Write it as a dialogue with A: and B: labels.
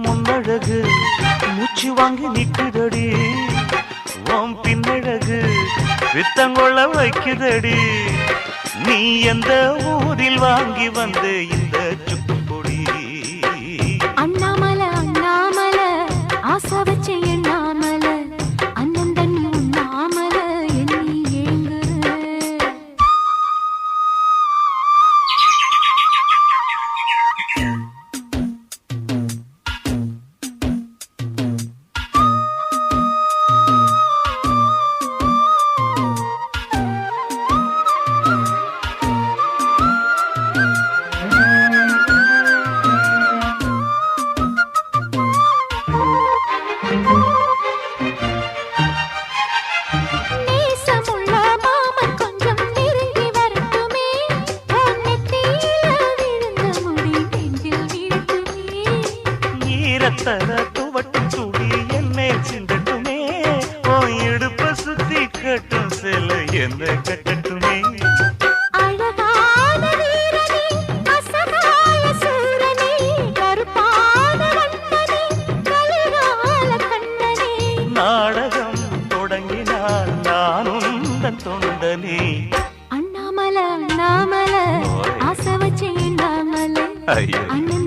A: முன்னழகு மூச்சு வாங்கி நிக்குதடி ஓம் பின்னழகு வித்தங்கொள்ள வைக்குதடி நீ எந்த ஊரில் வாங்கி வந்த இந்த சுக்கு பொடி
B: அண்ணாமல அண்ணாமல ஆசை வச்ச எண்ணாமல அண்ணன் தண்ணி உண்ணாமல எண்ணி ஏங்குற
A: துவட்டும் சூடி என்னே சிந்தட்டுமே ஓ இடுப்ப சுத்தி கட்டும் சில என்ன கட்டட்டுமே
B: அழகான வீரனே அசகாய சூரனே கருப்பான வண்ணனே கலிகால கண்ணனே
A: நாடகம் தொடங்கினால் நானும் தன் தொண்டனே
B: அண்ணாமல அண்ணாமல ஆசை வச்ச எண்ணாமல
A: ஐயோ
B: அண்ணன்